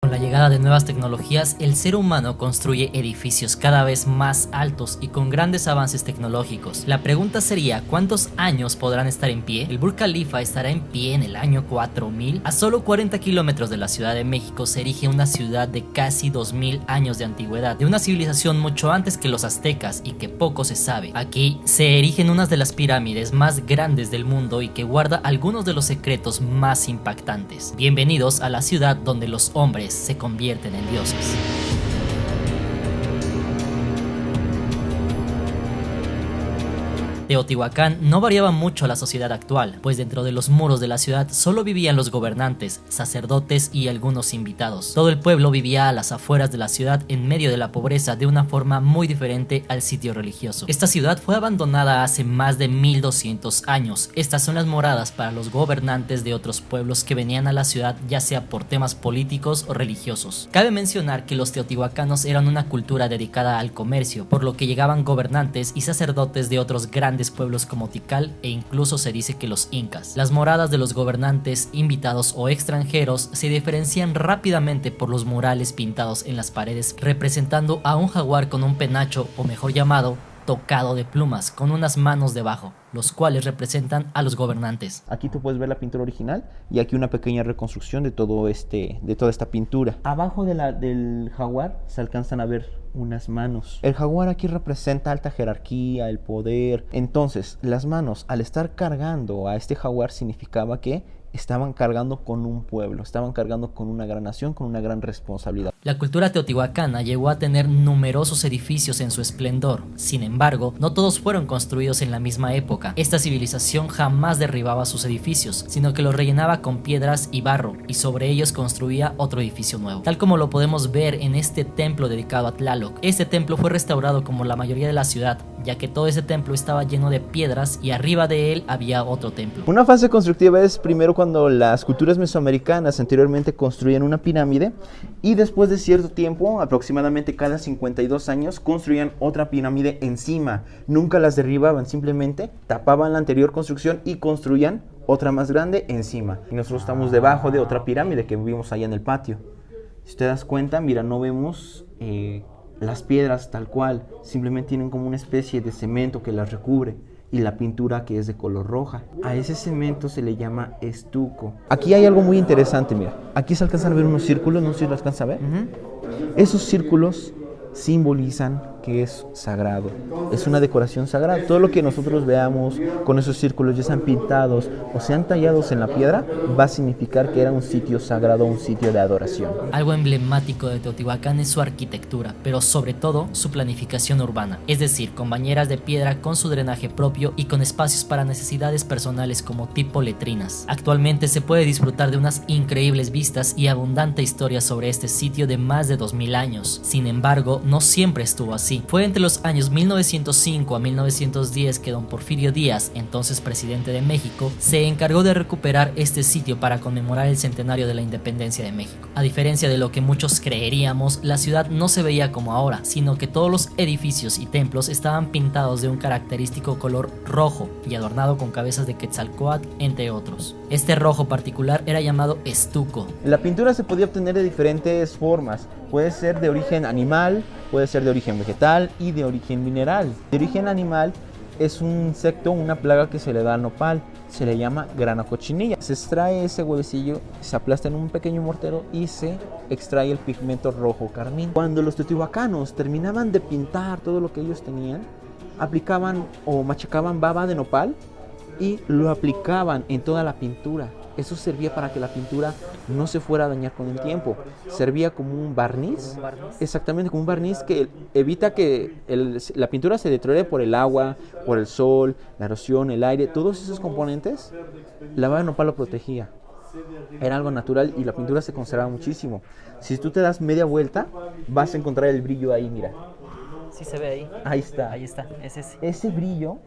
Con la llegada de nuevas tecnologías, el ser humano construye edificios cada vez más altos y con grandes avances tecnológicos. La pregunta sería, ¿cuántos años podrán estar en pie? El Burj Khalifa estará en pie en el año 4000. A solo 40 kilómetros de la Ciudad de México se erige una ciudad de casi 2000 años de antigüedad, de una civilización mucho antes que los aztecas y que poco se sabe. Aquí se erigen unas de las pirámides más grandes del mundo y que guarda algunos de los secretos más impactantes. Bienvenidos a la ciudad donde los hombres se convierten en dioses. Teotihuacán no variaba mucho a la sociedad actual, pues dentro de los muros de la ciudad solo vivían los gobernantes, sacerdotes y algunos invitados. Todo el pueblo vivía a las afueras de la ciudad en medio de la pobreza de una forma muy diferente al sitio religioso. Esta ciudad fue abandonada hace más de 1200 años. Estas son las moradas para los gobernantes de otros pueblos que venían a la ciudad ya sea por temas políticos o religiosos. Cabe mencionar que los teotihuacanos eran una cultura dedicada al comercio, por lo que llegaban gobernantes y sacerdotes de otros grandes pueblos como Tikal e incluso se dice que los incas. Las moradas de los gobernantes, invitados o extranjeros se diferencian rápidamente por los murales pintados en las paredes representando a un jaguar con un penacho, o mejor llamado, tocado de plumas, con unas manos debajo, los cuales representan a los gobernantes. Aquí tú puedes ver la pintura original y aquí una pequeña reconstrucción de toda esta pintura. Abajo del jaguar se alcanzan a ver unas manos. El jaguar aquí representa alta jerarquía, el poder. Entonces, las manos, al estar cargando a este jaguar, significaba que estaban cargando con un pueblo, estaban cargando con una gran nación, con una gran responsabilidad. La cultura teotihuacana llegó a tener numerosos edificios en su esplendor. Sin embargo, no todos fueron construidos en la misma época. Esta civilización jamás derribaba sus edificios, sino que los rellenaba con piedras y barro, y sobre ellos construía otro edificio nuevo. Tal como lo podemos ver en este templo dedicado a Tlaloc. Este templo fue restaurado como la mayoría de la ciudad, ya que todo ese templo estaba lleno de piedras y arriba de él había otro templo. Una fase constructiva es primero cuando las culturas mesoamericanas anteriormente construían una pirámide y después de cierto tiempo, aproximadamente cada 52 años, construían otra pirámide encima. Nunca las derribaban, simplemente tapaban la anterior construcción y construían otra más grande encima. Y nosotros estamos debajo de otra pirámide que vimos allá en el patio. Si te das cuenta, mira, no vemos las piedras tal cual, simplemente tienen como una especie de cemento que las recubre. Y la pintura que es de color roja. A ese cemento se le llama estuco. Aquí hay algo muy interesante, mira. Aquí se alcanzan a ver unos círculos, no sé si lo alcanza a ver. Esos círculos simbolizan que es sagrado. Es una decoración sagrada. Todo lo que nosotros veamos con esos círculos, ya sean pintados o sean tallados en la piedra, va a significar que era un sitio sagrado, un sitio de adoración. Algo emblemático de Teotihuacán es su arquitectura, pero sobre todo su planificación urbana, es decir, con bañeras de piedra con su drenaje propio y con espacios para necesidades personales como tipo letrinas. Actualmente se puede disfrutar de unas increíbles vistas y abundante historia sobre este sitio de más de 2000 años. Sin embargo, no siempre estuvo así. Fue entre los años 1905 a 1910 que don Porfirio Díaz, entonces presidente de México, se encargó de recuperar este sitio para conmemorar el centenario de la independencia de México. A diferencia de lo que muchos creeríamos, la ciudad no se veía como ahora, sino que todos los edificios y templos estaban pintados de un característico color rojo y adornado con cabezas de Quetzalcóatl, entre otros. Este rojo particular era llamado estuco. La pintura se podía obtener de diferentes formas. Puede ser de origen animal, puede ser de origen vegetal y de origen mineral. De origen animal es un insecto, una plaga que se le da al nopal. Se le llama grana cochinilla. Se extrae ese huevecillo, se aplasta en un pequeño mortero y se extrae el pigmento rojo carmín. Cuando los teotihuacanos terminaban de pintar todo lo que ellos tenían, aplicaban o machacaban baba de nopal y lo aplicaban en toda la pintura. Eso servía para que la pintura no se fuera a dañar con el tiempo. Servía como un barniz. Exactamente, como un barniz que evita que la pintura se deteriore por el agua, por el sol, la erosión, el aire. Todos esos componentes, la baba de nopal lo protegía. Era algo natural y la pintura se conservaba muchísimo. Si tú te das media vuelta, vas a encontrar el brillo ahí, mira. Sí se ve ahí. Ahí está. Ahí está, es ese. Ese brillo,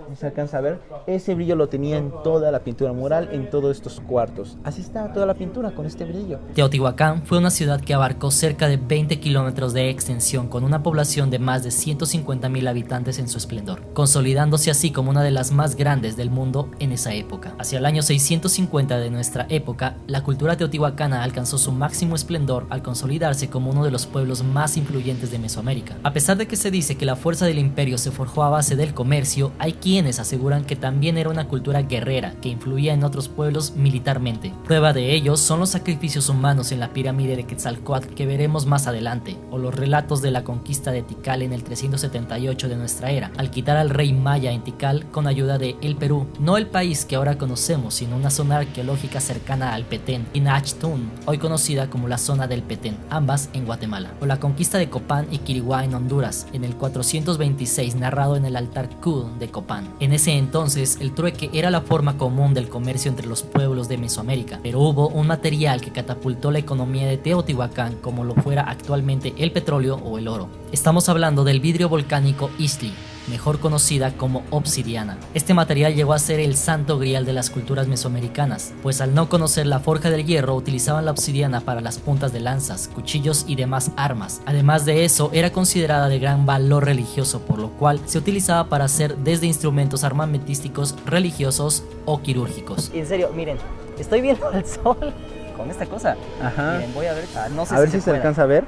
no se alcanza a ver, ese brillo lo tenía en toda la pintura mural, en todos estos cuartos. Así está toda la pintura, con este brillo. Teotihuacán fue una ciudad que abarcó cerca de 20 kilómetros de extensión, con una población de más de 150,000 habitantes en su esplendor, consolidándose así como una de las más grandes del mundo en esa época. Hacia el año 650 de nuestra época, la cultura teotihuacana alcanzó su máximo esplendor al consolidarse como uno de los pueblos más influyentes de Mesoamérica. A pesar de que se dice que la fuerza del imperio se forjó a base del comercio, hay quienes aseguran que también era una cultura guerrera que influía en otros pueblos militarmente. Prueba de ello son los sacrificios humanos en la pirámide de Quetzalcóatl que veremos más adelante, o los relatos de la conquista de Tikal en el 378 de nuestra era, al quitar al rey maya en Tikal con ayuda de El Perú, no el país que ahora conocemos, sino una zona arqueológica cercana al Petén, Inachtún, hoy conocida como la zona del Petén, ambas en Guatemala, o la conquista de Copán y Quiriguá en Honduras, en el 426 narrado en el altar Q de Copán. En ese entonces, el trueque era la forma común del comercio entre los pueblos de Mesoamérica, pero hubo un material que catapultó la economía de Teotihuacán como lo fuera actualmente el petróleo o el oro. Estamos hablando del vidrio volcánico Iztli, mejor conocida como obsidiana. Este material llegó a ser el santo grial de las culturas mesoamericanas, pues al no conocer la forja del hierro utilizaban la obsidiana para las puntas de lanzas, cuchillos y demás armas. Además de eso, era considerada de gran valor religioso, por lo cual se utilizaba para hacer desde instrumentos armamentísticos, religiosos o quirúrgicos. En serio, miren, estoy viendo el sol con esta cosa. Ajá. Miren, voy a ver, no sé a ver si se alcanza a ver.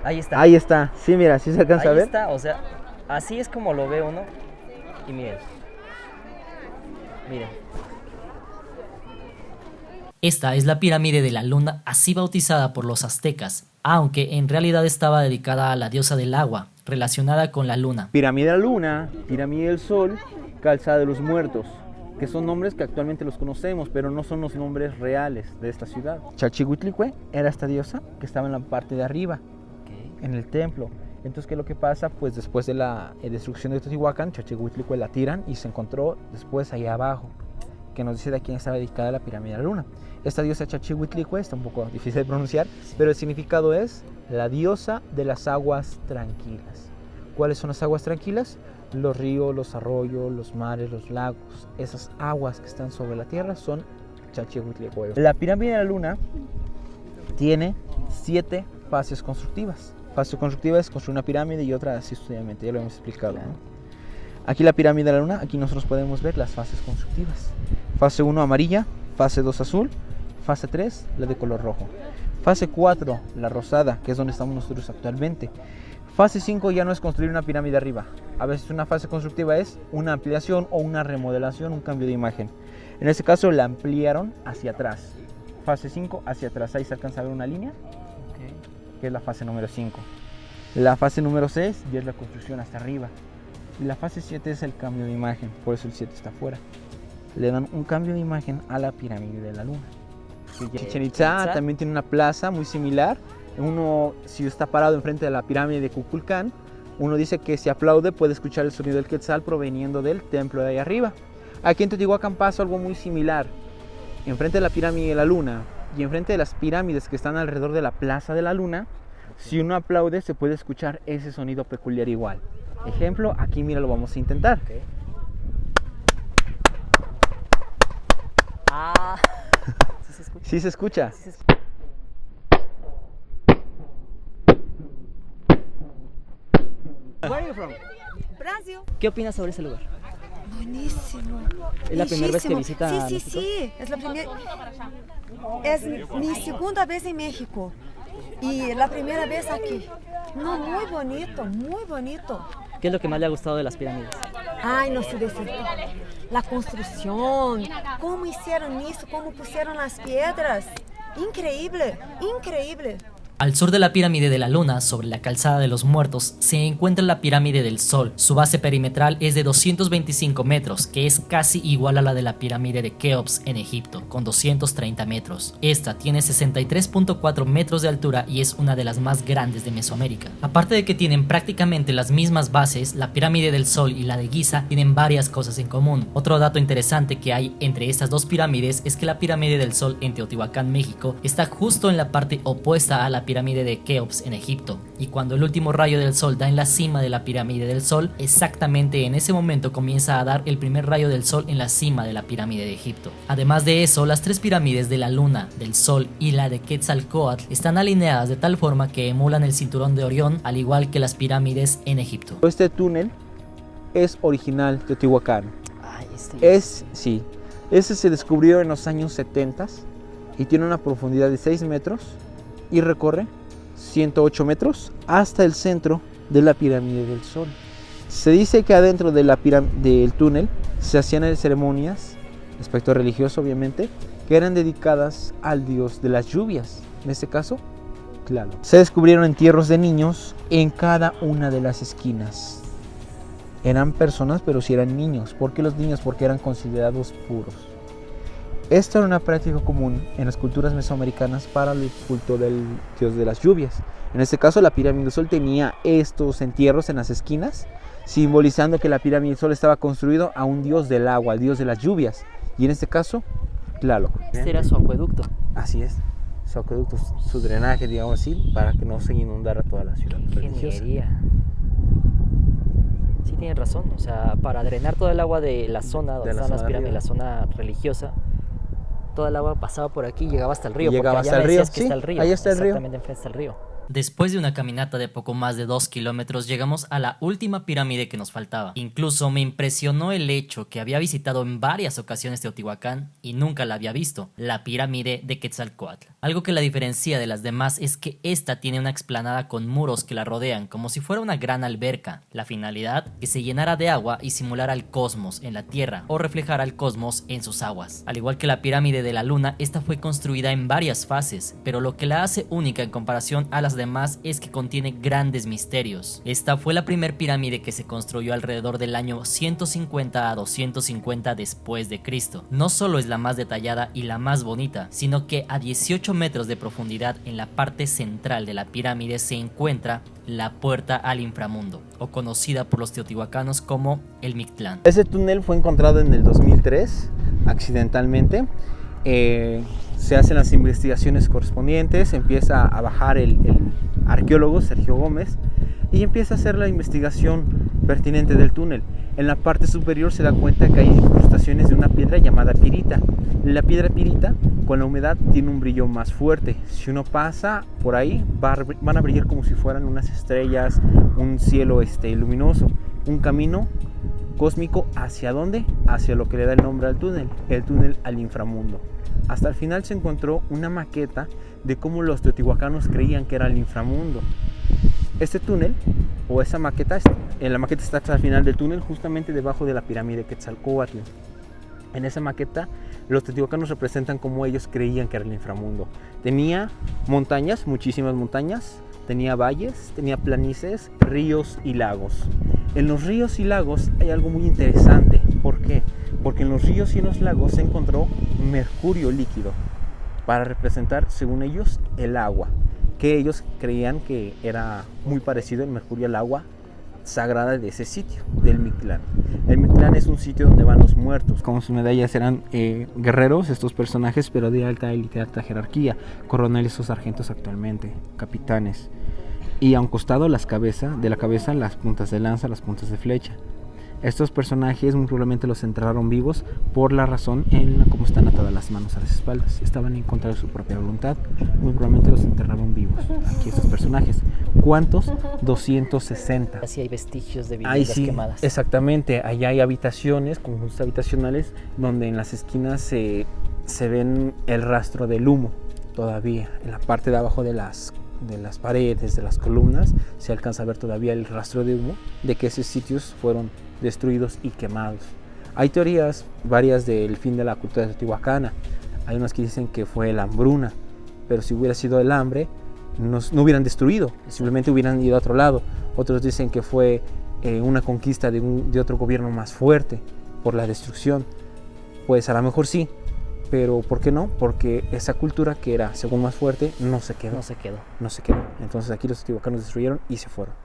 Ahí está. Ahí está, sí, mira, sí se alcanza a ver. Ahí está, o sea, así es como lo veo, ¿no? Y miren. Miren. Esta es la pirámide de la luna, así bautizada por los aztecas, aunque en realidad estaba dedicada a la diosa del agua, relacionada con la luna. Pirámide de la luna, pirámide del sol, calzada de los muertos, que son nombres que actualmente los conocemos, pero no son los nombres reales de esta ciudad. Chalchihuitlicue era esta diosa que estaba en la parte de arriba, en el templo. Entonces, ¿qué es lo que pasa? Pues después de la destrucción de Teotihuacán, Chalchihuitlicue la tiran y se encontró después ahí abajo, que nos dice de a quién estaba dedicada la pirámide de la luna. Esta diosa Chalchihuitlicue está un poco difícil de pronunciar, pero el significado es la diosa de las aguas tranquilas. ¿Cuáles son las aguas tranquilas? Los ríos, los arroyos, los mares, los lagos. Esas aguas que están sobre la tierra son Chalchihuitlicue. La pirámide de la luna tiene 7 fases constructivas. Fase constructiva es construir una pirámide y otra así sucesivamente, ya lo hemos explicado, ¿no? Aquí la pirámide de la luna, aquí nosotros podemos ver las fases constructivas. Fase 1 amarilla, fase 2 azul, fase 3 la de color rojo. Fase 4 la rosada, que es donde estamos nosotros actualmente. Fase 5 ya no es construir una pirámide arriba. A veces una fase constructiva es una ampliación o una remodelación, un cambio de imagen. En este caso la ampliaron hacia atrás. Fase 5 hacia atrás, ahí se alcanza a ver una línea, que es la fase número 5. La fase número 6 ya es la construcción hasta arriba. Y la fase 7 es el cambio de imagen, por eso el 7 está afuera. Le dan un cambio de imagen a la pirámide de la luna. Chichén Itzá también tiene una plaza muy similar. Uno, si está parado enfrente de la pirámide de Kukulcán, uno dice que si aplaude puede escuchar el sonido del quetzal proveniendo del templo de ahí arriba. Aquí en Teotihuacán pasa algo muy similar. Enfrente de la pirámide de la luna y enfrente de las pirámides que están alrededor de la plaza de la luna, si uno aplaude se puede escuchar ese sonido peculiar igual. Ejemplo, aquí mira, lo vamos a intentar. Okay. ¿Sí se escucha? Sí se escucha. Sí se escucha. Where are you from? Brasil. ¿Qué opinas sobre ese lugar? Buenísimo. ¿Es la primera vez que visita Sí, México? sí. Es mi segunda vez en México. Y la primera vez aquí. No, muy bonito, muy bonito. ¿Qué es lo que más le ha gustado de las pirámides? Ay, no sé decir. La construcción. ¿Cómo hicieron eso? ¿Cómo pusieron las piedras? Increíble, increíble. Al sur de la pirámide de la luna, sobre la calzada de los muertos, se encuentra la pirámide del sol. Su base perimetral es de 225 metros, que es casi igual a la de la pirámide de Keops en Egipto, con 230 metros. Esta tiene 63.4 metros de altura y es una de las más grandes de Mesoamérica. Aparte de que tienen prácticamente las mismas bases, la pirámide del sol y la de Giza tienen varias cosas en común. Otro dato interesante que hay entre estas dos pirámides es que la pirámide del sol en Teotihuacán, México, está justo en la parte opuesta a la pirámide de Keops en Egipto, y cuando el último rayo del sol da en la cima de la pirámide del sol, exactamente en ese momento comienza a dar el primer rayo del sol en la cima de la pirámide de Egipto. Además de eso, las tres pirámides de la luna, del sol y la de Quetzalcóatl están alineadas de tal forma que emulan el cinturón de Orión, al igual que las pirámides en Egipto. Este túnel es original teotihuacano. Sí, ese se descubrió en los años 70 y tiene una profundidad de 6 metros y recorre 108 metros hasta el centro de la pirámide del sol. Se dice que adentro de del túnel se hacían ceremonias, aspecto religioso obviamente, que eran dedicadas al dios de las lluvias, en este caso, Tlaloc. Se descubrieron entierros de niños en cada una de las esquinas. Eran personas, pero sí eran niños. ¿Por qué los niños? Porque eran considerados puros. Esto era una práctica común en las culturas mesoamericanas para el culto del dios de las lluvias. En este caso, la pirámide del sol tenía estos entierros en las esquinas, simbolizando que la pirámide del sol estaba construido a un dios del agua, al dios de las lluvias. Y en este caso, Tlaloc. Este era su acueducto. Así es. Su acueducto, su drenaje, digamos así, para que no se inundara toda la ciudad religiosa. Sí, tienes razón, o sea, para drenar toda el agua de la zona donde están las pirámides, la zona religiosa, toda el agua pasaba por aquí y llegaba hasta el río. Llegaba hasta el río, sí, está el río. Ahí está el río. Exactamente enfrente está el río. Después de una caminata de poco más de 2 kilómetros llegamos a la última pirámide que nos faltaba. Incluso me impresionó el hecho que había visitado en varias ocasiones Teotihuacán y nunca la había visto, la pirámide de Quetzalcóatl. Algo que la diferencia de las demás es que esta tiene una explanada con muros que la rodean como si fuera una gran alberca. La finalidad, que se llenara de agua y simulara el cosmos en la tierra o reflejara el cosmos en sus aguas. Al igual que la pirámide de la luna, esta fue construida en varias fases, pero lo que la hace única en comparación a las demás es que contiene grandes misterios. Esta fue la primer pirámide que se construyó alrededor del año 150 a 250 después de Cristo. No solo es la más detallada y la más bonita, sino que a 18 metros de profundidad en la parte central de la pirámide se encuentra la puerta al inframundo, o conocida por los teotihuacanos como el Mictlán. Ese túnel fue encontrado en el 2003 accidentalmente. Se hacen las investigaciones correspondientes, empieza a bajar el arqueólogo Sergio Gómez y empieza a hacer la investigación pertinente del túnel. En la parte superior se da cuenta que hay incrustaciones de una piedra llamada pirita. La piedra pirita, con la humedad, tiene un brillo más fuerte. Si uno pasa por ahí, van a brillar como si fueran unas estrellas, un cielo luminoso, un camino cósmico. ¿Hacia dónde? Hacia lo que le da el nombre al túnel, el túnel al inframundo. Hasta el final se encontró una maqueta de cómo los teotihuacanos creían que era el inframundo. Este túnel, o esa maqueta, la maqueta está hasta el final del túnel, justamente debajo de la pirámide de Quetzalcóatl. En esa maqueta, los teotihuacanos representan cómo ellos creían que era el inframundo. Tenía montañas, muchísimas montañas, tenía valles, tenía planicies, ríos y lagos. En los ríos y lagos hay algo muy interesante. ¿Por qué? Porque en los ríos y en los lagos se encontró mercurio líquido para representar, según ellos, el agua, que ellos creían que era muy parecido el mercurio al agua sagrada de ese sitio, del Mictlán. El Mictlán es un sitio donde van los muertos. Como sus medallas eran guerreros, estos personajes, pero de alta élite, alta jerarquía, coroneles o sargentos actualmente, capitanes. Y a un costado de la cabeza las puntas de lanza, las puntas de flecha. Estos personajes muy probablemente los enterraron vivos por la razón en cómo están atadas las manos a las espaldas. Estaban en contra de su propia voluntad. Muy probablemente los enterraron vivos. Aquí estos personajes. ¿Cuántos? 260. Así hay vestigios de viviendas quemadas. Exactamente. Allá hay habitaciones, conjuntos habitacionales, donde en las esquinas se ven el rastro del humo todavía. En la parte de abajo de las paredes, de las columnas, se alcanza a ver todavía el rastro de humo de que esos sitios fueron destruidos y quemados. Hay teorías varias del fin de la cultura teotihuacana. Hay unas que dicen que fue la hambruna, pero si hubiera sido el hambre no hubieran destruido, simplemente hubieran ido a otro lado. Otros dicen que fue una conquista de otro gobierno más fuerte por la destrucción. Pues a lo mejor sí, pero ¿por qué no? Porque esa cultura que era según más fuerte no se quedó. Entonces aquí los teotihuacanos destruyeron y se fueron.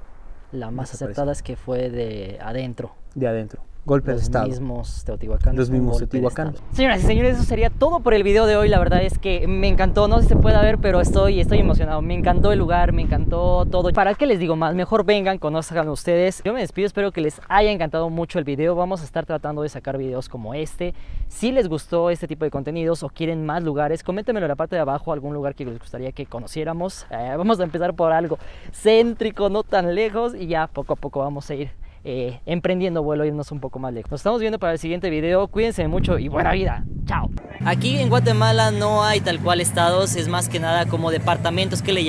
La más acertada es que fue de adentro. De adentro. golpe de estado. Los mismos Teotihuacanos. Los mismos golpe de teotihuacanos. estado. Señoras y señores, eso sería todo por el video de hoy. La verdad es que me encantó, no sé si se pueda ver, pero estoy emocionado. Me encantó el lugar, me encantó todo. ¿Para qué les digo más? Mejor vengan, conozcan ustedes. Yo me despido, espero que les haya encantado mucho el video. Vamos a estar tratando de sacar videos como este. Si les gustó este tipo de contenidos o quieren más lugares, coméntenmelo en la parte de abajo, algún lugar que les gustaría que conociéramos. Vamos a empezar por algo céntrico, no tan lejos, y ya poco a poco vamos a ir emprendiendo vuelo, irnos un poco más lejos. Nos estamos viendo para el siguiente video. Cuídense mucho y buena vida. Chao. Aquí en Guatemala no hay tal cual estados, es más que nada como departamentos que le